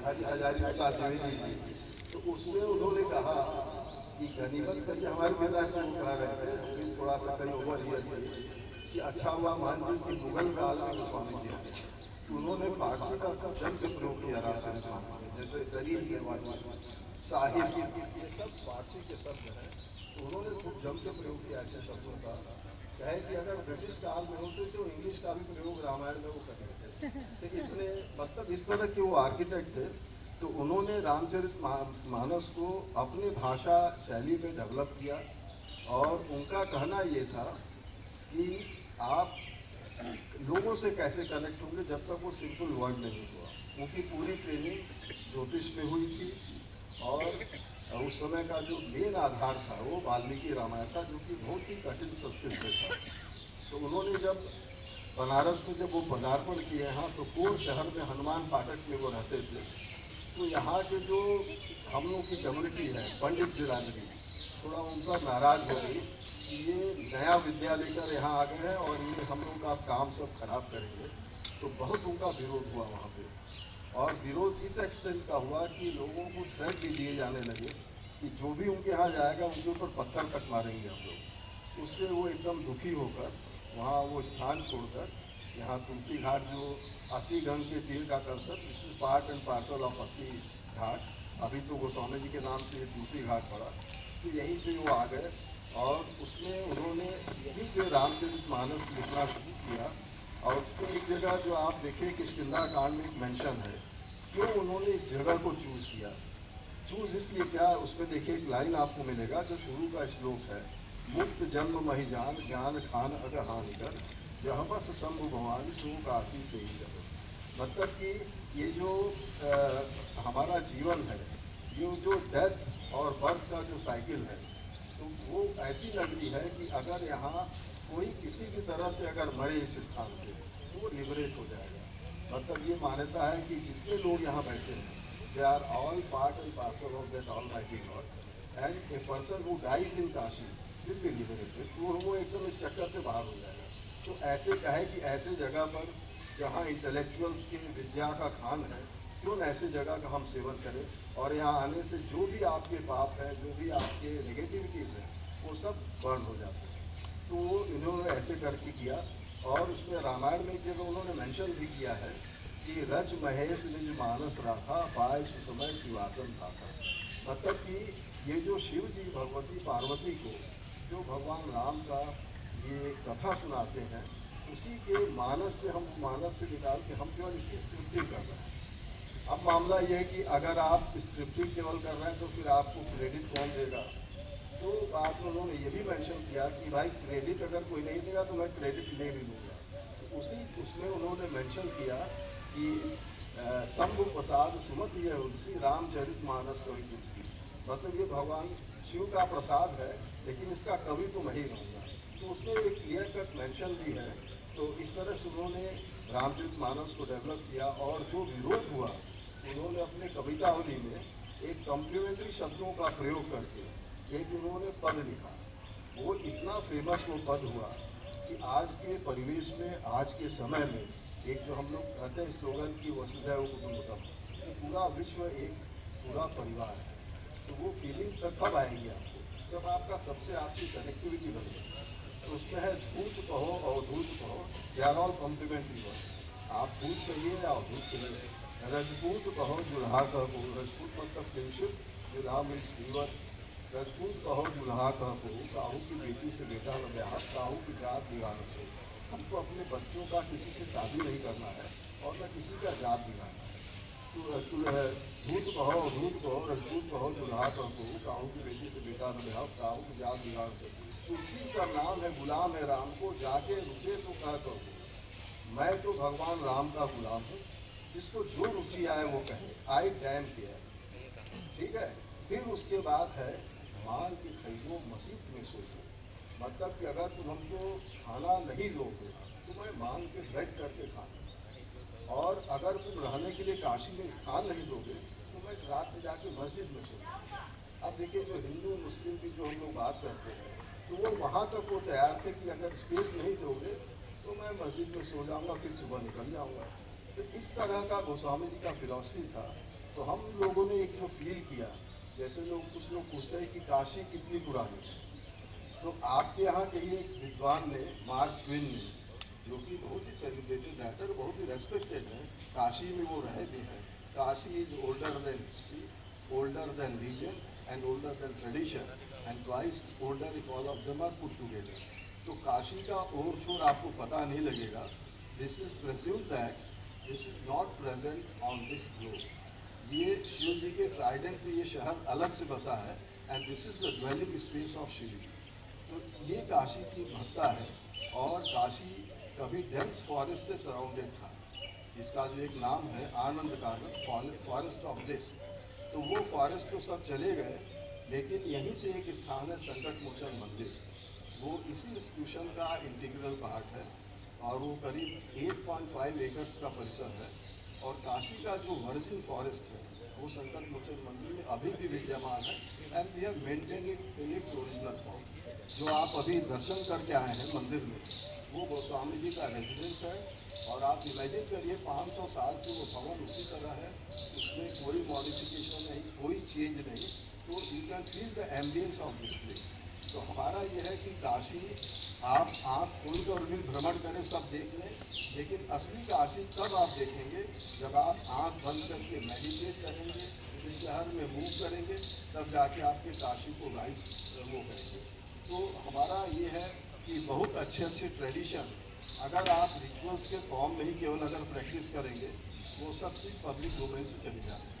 हजारी प्रसाद द्विवेदी जी, तो उसमें उन्होंने कहा कि गनीमत कर, हमारे पिताजी को कह रहे थे, फिर थोड़ा सा कहीं ओवर हियर किए कि अच्छा हुआ मान जी कि मुगल काल में गोस्वामी जी आए, तो उन्होंने फारसी का खूब जम के प्रयोग किया रामचरितमानस में, जैसे जरीब मेवानी, साहिब, ये सब फारसी के शब्द हैं, तो उन्होंने खूब जम के प्रयोग किया ऐसे शब्दों का। कहे कि अगर ब्रिटिश काल में होते तो इंग्लिश का भी प्रयोग रामायण में वो कर रहे थे, तो इतने मतलब इस तरह के वो आर्किटेक्ट थे। तो उन्होंने रामचरित मानस को अपने भाषा शैली में डेवलप किया, और उनका कहना ये था कि आप लोगों से कैसे कनेक्ट होंगे जब तक वो सिंपल वर्ड नहीं हुआ। उनकी पूरी ट्रेनिंग ज्योतिष में हुई थी, और उस समय का जो मेन आधार था वो वाल्मीकि रामायण था, जो कि बहुत ही कठिन संस्कृत में था। तो उन्होंने जब बनारस में जब वो पदार्पण किए यहाँ, तो पूर्ण शहर में हनुमान फाटक में वो रहते थे, तो यहाँ के जो हम लोग की कम्युनिटी है, पंडित बिरादरी, थोड़ा उन पर नाराज हो गई कि ये नया विद्या लेकर यहाँ आ गए हैं और ये हम लोग का काम सब खराब करेंगे। तो बहुत उनका विरोध हुआ वहाँ पे, और विरोध इस एक्सटेंट का हुआ कि लोगों को थ्रेट भी दिए जाने लगे कि जो भी उनके यहाँ जाएगा उनके ऊपर पत्थर तक मारेंगे हम लोग। उससे वो एकदम दुखी होकर वहाँ वो स्थान छोड़कर यहाँ तुलसी घाट, जो अस्सी गंग के तीर का concept, this is part and parcel of अस्सी घाट, अभी तो गोस्वामी जी के नाम से ये तुलसी घाट पड़ा, तो यहीं पे वो आ गए, और उसमें उन्होंने यहीं पे रामचरित मानस लिखना शुरू किया। और उसमें एक जगह जो आप देखें कि किष्किंधा कांड में एक मेंशन है, क्यों उन्होंने इस जगह को चूज़ किया। चूज़ इसलिए क्या, उसमें देखिए एक लाइन आपको मिलेगा जो शुरू का श्लोक है, मुक्त जन्म महिजान ज्ञान खान अगहान कर, जहाँ बस शंभु भवानी सो काशी से ही रहे। मतलब कि ये जो हमारा जीवन है, ये जो डेथ और बर्थ का जो साइकिल है, तो वो ऐसी नगरी है कि अगर यहाँ कोई किसी भी तरह से अगर मरे इस स्थान पे, तो वो लिबरेट हो जाएगा। मतलब ये मान्यता है कि जितने लोग यहाँ बैठे हैं, they are all part and parcel of that almighty God, and a person who dies in Kashi will be liberated, तो वो एकदम इस चक्कर से बाहर हो जाएगा। तो ऐसे कहे कि ऐसे जगह पर जहाँ इंटेलेक्चुअल्स की विद्या का खान है, क्यों न ऐसे जगह का हम सेवन करें, और यहाँ आने से जो भी आपके पाप है, जो भी आपके नेगेटिविटीज़ हैं, वो सब बर्न हो जाते हैं। तो वो इन्होंने ऐसे करके किया। और उसमें रामायण में एक जगह उन्होंने मेंशन भी किया है कि रज महेश निज मानस राखा, पाय सुसमय शिवासन था। मतलब कि ये जो शिव जी भगवती पार्वती को जो भगवान राम का ये कथा सुनाते हैं, उसी के मानस से हम मानस से निकाल के हम केवल इसकी स्क्रिप्टिंग कर रहे हैं। अब मामला ये है कि अगर आप स्क्रिप्टिंग केवल कर रहे हैं तो फिर आपको क्रेडिट कौन देगा। तो बाद में उन्होंने ये भी मेंशन किया कि भाई क्रेडिट अगर कोई नहीं देगा तो मैं क्रेडिट ले भी लूँगा। तो उसी उसमें उन्होंने मेंशन किया कि शंभु प्रसाद सुमति है उनसी रामचरित मानस कवि तुलसी। मतलब ये भगवान शिव का प्रसाद है, लेकिन इसका कवि तो मैं ही रहूँगा। तो उसमें एक क्लियर कट मेंशन भी है। तो इस तरह से उन्होंने रामचरित मानस को डेवलप किया। और जो विरोध हुआ, उन्होंने अपने कवितावली में एक कॉम्प्लीमेंट्री शब्दों का प्रयोग करके एक उन्होंने पद लिखा। वो इतना फेमस वो पद हुआ कि आज के परिवेश में, आज के समय में, एक जो हम लोग कहते हैं स्लोगन की वसुधैव कुटुंबकम, तो पूरा विश्व एक पूरा परिवार है। तो वो फीलिंग तब कब आएगी आपको, जब आपका सबसे आपकी कनेक्टिविटी बन जाए। तो उसमें है धूत कहो अवधूत कहो, they are all complimentary word. आप भूत कहिए या अवधूत कहिए। रजपूत कहो जुल्हा कहो, रजपूत मतलब किंगशिप, जुल्हा मीन्स वीवर। रजपूत कहो जुल्हा कहो, काहू की बेटी से बेटा न ब्याह, काहू की जात बिगाड़ सो। हमको अपने बच्चों का किसी से शादी नहीं करना है और न किसी का जात बिगाड़ना है। धूत कहो धूत कहो, रजपूत कहो जुल्हा कहो, काहू की बेटी से बेटा न ब्याह, काहू की जात बिगाड़ सो। तुलसी सा नाम है गुलाम है राम को, जाके रुचे तो कह कहो। मैं तो भगवान राम का गुलाम हूँ, जिसको जो रुचि आए वो कहे, आई डैम केयर। ठीक है। फिर उसके बाद है मांग के खरीदो मसीत में सोचो। मतलब कि अगर तुम हमको खाना नहीं दोगे तो मैं मांग के बैठ करके खाना, और अगर तुम रहने के लिए काशी में स्थान नहीं दोगे तो मैं रात में जाके मस्जिद में सोऊंगा। अब देखिए, जो हिंदू मुस्लिम की जो हम लोग बात करते हैं, तो वो वहाँ तक वो तैयार थे कि अगर स्पेस नहीं दोगे तो मैं मस्जिद में सो जाऊँगा, फिर सुबह निकल जाऊँगा। तो इस तरह का गोस्वामी जी का फिलॉसफी था। तो हम लोगों ने एक जो फील किया, जैसे लोग कुछ लोग पूछते हैं कि काशी कितनी पुरानी है, तो आपके यहाँ के ही एक विद्वान ने, मार्क ट्वेन ने, जो कि बहुत ही सेलिब्रेटेड राइटर, बहुत ही रेस्पेक्टेड है, काशी में वो रहे भी हैं। Kashi is older than history, older than reason and older than tradition and twice older if all of them are put together. तो काशी का ओर छोर आपको पता नहीं लगेगा। This is presume that this is not present on this globe. ये शिव जी के ट्राइडेंट पे ये शहर अलग से बसा है and this is the dwelling space of Shiva ji. तो ये काशी की महत्ता है। और काशी कभी डेंस फॉरेस्ट से सराउंडेड था। इसका जो एक नाम है आनंद कानन, फॉरेस्ट ऑफ ब्लिस। तो वो फॉरेस्ट तो सब चले गए, लेकिन यहीं से एक स्थान है संकट मोचन मंदिर। वो इसी इंस्टीट्यूशन का इंटीग्रल पार्ट है और वो करीब 8.5 एकर्स का परिसर है। और काशी का जो वर्जिन फॉरेस्ट है वो संकट मोचन मंदिर में अभी भी विद्यमान है and we have maintain it in its original form. जो आप अभी दर्शन करके आए हैं मंदिर में, वो गोस्वामी जी का रेजिडेंस है। और आप इमेजिन करिए 500 साल से वो भवन उसी तरह है, उसमें कोई मॉडिफिकेशन नहीं, कोई चेंज नहीं। तो you can feel the ambience of this place. तो हमारा ये है कि काशी आप आँख खोल कर भी भ्रमण करें, सब देख लें, लेकिन असली काशी तब आप देखेंगे जब आप आँख बंद करके मेडिटेट करेंगे, इस शहर में मूव करेंगे, तब जाके आपके काशी को राइज वो करेंगे। तो हमारा ये है कि बहुत अच्छे अच्छे ट्रेडिशन अगर आप रिचुअल्स के फॉर्म में ही केवल अगर प्रैक्टिस करेंगे, वो सब चीज़ पब्लिक डोमेन से चली जाती है।